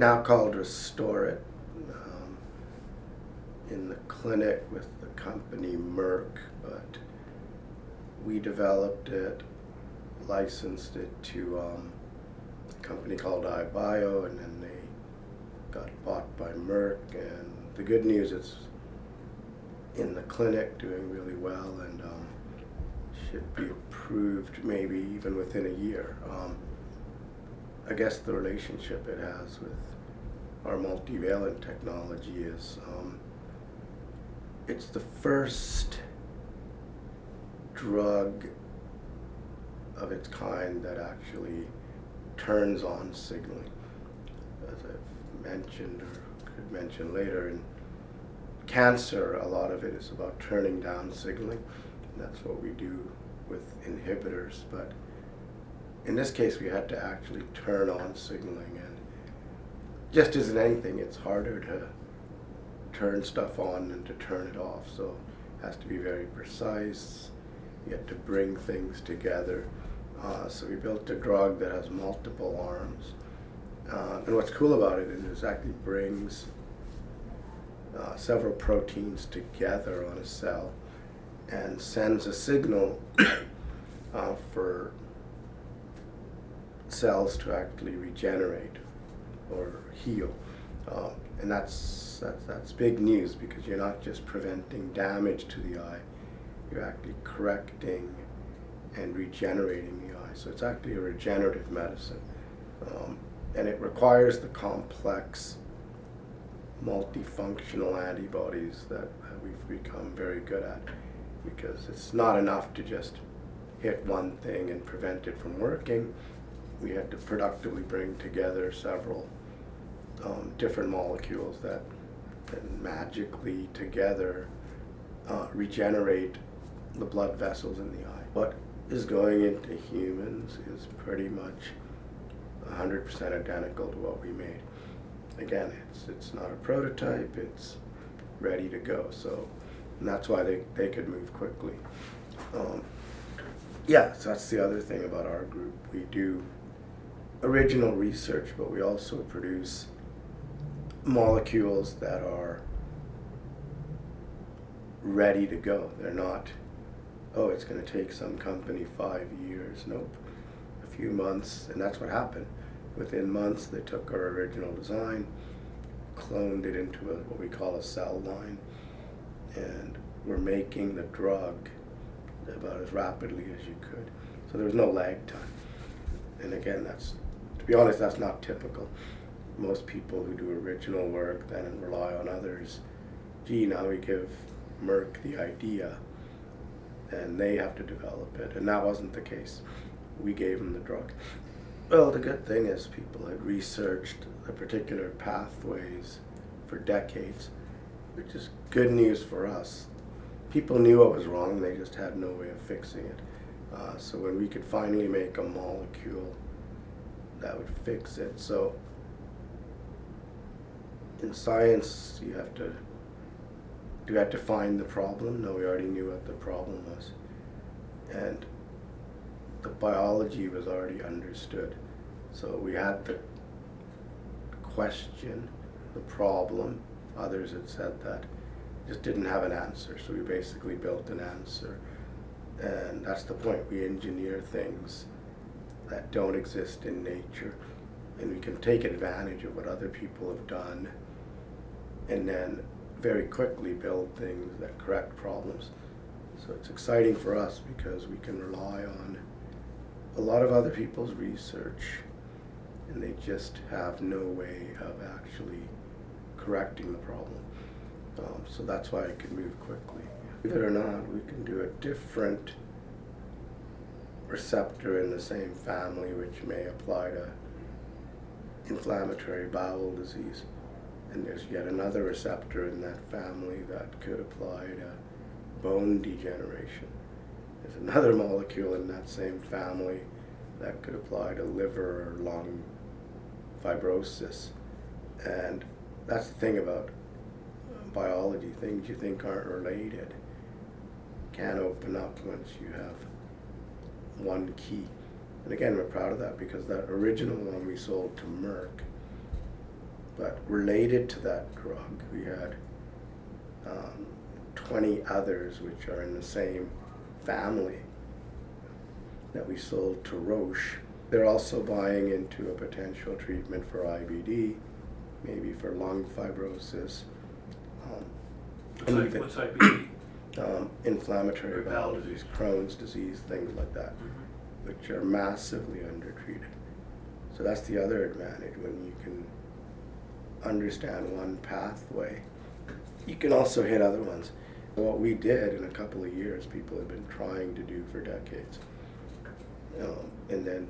now called Restore It, in the clinic with the company Merck, but we developed it, licensed it to a company called iBio, and then they got bought by Merck. And the good news is in the clinic doing really well, and should be approved maybe even within a year. I guess the relationship it has with our multivalent technology is it's the first drug of its kind that actually turns on signaling. As I've mentioned, or could mention later, in cancer, a lot of it is about turning down signaling. And that's what we do with inhibitors. But in this case, we had to actually turn on signaling. And just as in anything, it's harder to turn stuff on than to turn it off. So it has to be very precise. You have to bring things together. So we built a drug that has multiple arms. And what's cool about it is it actually brings several proteins together on a cell and sends a signal for cells to actually regenerate or heal. And that's big news, because you're not just preventing damage to the eye, you're actually correcting and regenerating the eye. So it's actually a regenerative medicine. And it requires the complex multifunctional antibodies that we've become very good at, because it's not enough to just hit one thing and prevent it from working. We had to productively bring together several different molecules that magically together regenerate the blood vessels in the eye. What is going into humans is pretty much 100% identical to what we made. Again, it's not a prototype, it's ready to go. So, and that's why they could move quickly. Yeah, so that's the other thing about our group. We do original research, but we also produce molecules that are ready to go. They're not, oh, it's going to take some company 5 years. Nope, a few months, and that's what happened. Within months, they took our original design, cloned it into what we call a cell line, and we're making the drug about as rapidly as you could. So there was no lag time. And again, to be honest, that's not typical. Most people who do original work then rely on others. Gee, now we give Merck the idea, and they have to develop it. And that wasn't the case. We gave them the drug. Well, the good thing is people had researched the particular pathways for decades, which is good news for us. People knew what was wrong, they just had no way of fixing it. So when we could finally make a molecule that would fix it. So in science, you have to find the problem. No, we already knew what the problem was. And the biology was already understood. So we had the question, the problem. Others had said that just didn't have an answer. So we basically built an answer. And that's the point. We engineer things that don't exist in nature. And we can take advantage of what other people have done and then very quickly build things that correct problems. So it's exciting for us because we can rely on a lot of other people's research, and they just have no way of actually correcting the problem. So that's why it can move quickly. Believe it or not, we can do a different receptor in the same family, which may apply to inflammatory bowel disease. And there's yet another receptor in that family that could apply to bone degeneration. There's another molecule in that same family that could apply to liver or lung fibrosis. And that's the thing about biology. Things you think aren't related can open up once you have one key. And again, we're proud of that because that original one we sold to Merck But related to that drug, we had 20 others which are in the same family that we sold to Roche. They're also buying into a potential treatment for IBD, maybe for lung fibrosis. What's IBD? Inflammatory bowel disease, Crohn's disease, things like that, which are massively undertreated. So that's the other advantage. When you can understand one pathway, you can also hit other ones. What we did in a couple of years, people have been trying to do for decades. And then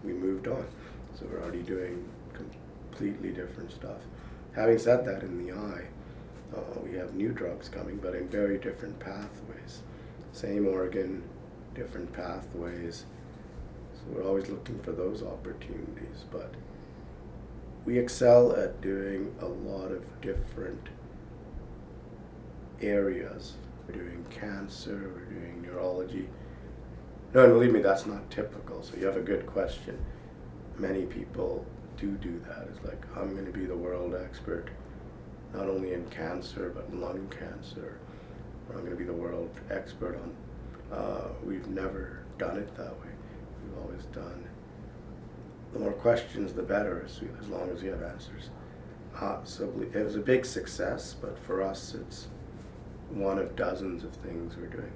we moved on. So we're already doing completely different stuff. Having said that, in the eye, we have new drugs coming, but in very different pathways. Same organ, different pathways. So we're always looking for those opportunities, but we excel at doing a lot of different areas. We're doing cancer, we're doing neurology. No, and believe me, that's not typical, so you have a good question. Many people do that. It's like, I'm going to be the world expert, not only in cancer, but lung cancer. Or I'm going to be the world expert on, we've never done it that way. We've always done, the more questions, the better, as long as you have answers. So it was a big success, but for us, it's one of dozens of things we're doing.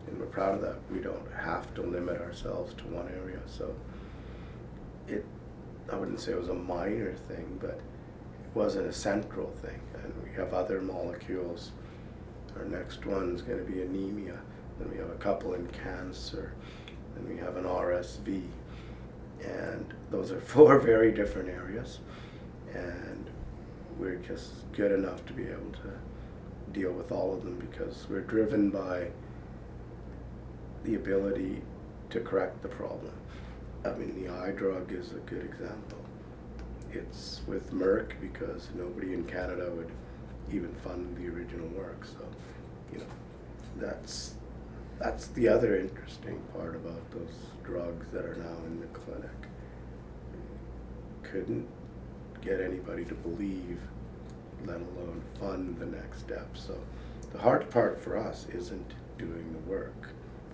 And we're proud of that. We don't have to limit ourselves to one area. So I wouldn't say it was a minor thing, but it wasn't a central thing. And we have other molecules. Our next one's going to be anemia. Then we have a couple in cancer. Then we have an RSV. And those are 4 very different areas. And we're just good enough to be able to deal with all of them because we're driven by the ability to correct the problem. I mean, the eye drug is a good example. It's with Merck because nobody in Canada would even fund the original work. So, that's the other interesting part about those drugs that are now in the clinic. Couldn't get anybody to believe, let alone fund the next step. So the hard part for us isn't doing the work.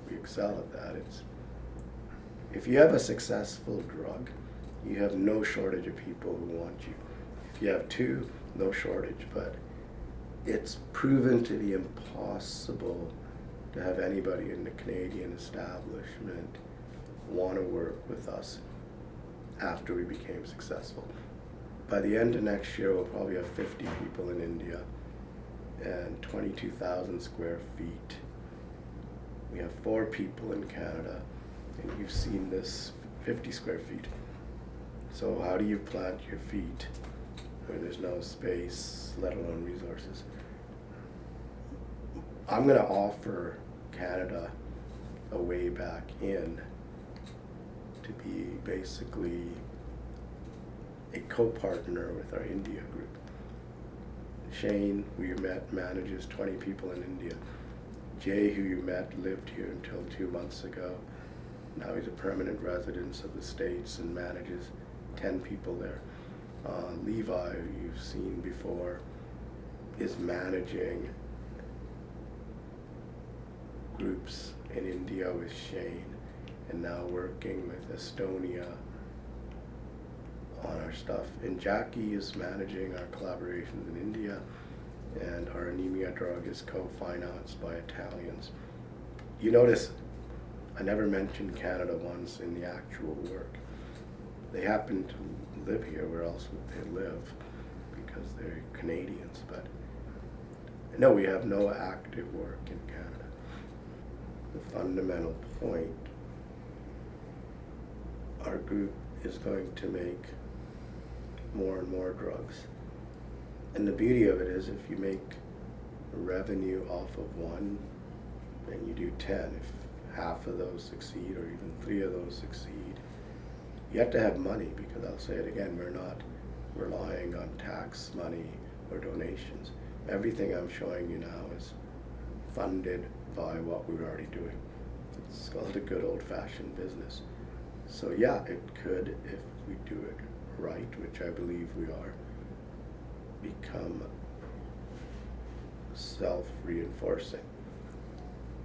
We excel at that. If you have a successful drug, you have no shortage of people who want you. If you have 2, no shortage, but it's proven to be impossible to have anybody in the Canadian establishment want to work with us after we became successful. By the end of next year, we'll probably have 50 people in India and 22,000 square feet. We have 4 people in Canada, and you've seen this 50 square feet. So how do you plant your feet where there's no space, let alone resources? I'm going to offer Canada a way back in to be basically a co-partner with our India group. Shane, who you met, manages 20 people in India. Jay, who you met, lived here until 2 months ago. Now he's a permanent resident of the States and manages 10 people there. Levi, who you've seen before, is managing groups in India with Shane and now working with Estonia on our stuff. And Jackie is managing our collaborations in India, and our anemia drug is co-financed by Italians. You notice I never mentioned Canada once in the actual work. They happen to live here. Where else would they live? Because they're Canadians. But no, we have no active work in Canada. The fundamental point, our group is going to make more and more drugs. And the beauty of it is if you make revenue off of one and you do 10, if half of those succeed or even 3 of those succeed, you have to have money, because I'll say it again, we're not relying on tax money or donations. Everything I'm showing you now is funded by what we're already doing. It's called a good old-fashioned business. So yeah, it could, if we do it right, which I believe we are, become self-reinforcing.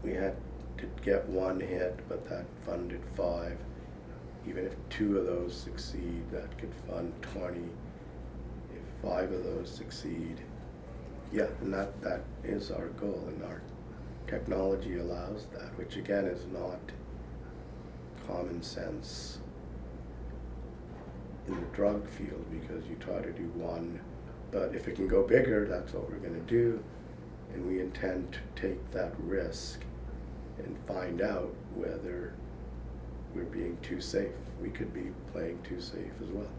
We had to get one hit, but that funded 5. Even if 2 of those succeed, that could fund 20. If 5 of those succeed, yeah, and that is our goal, and our technology allows that, which again is not common sense in the drug field, because you try to do one, but if it can go bigger, that's what we're going to do, and we intend to take that risk and find out whether we're being too safe. We could be playing too safe as well.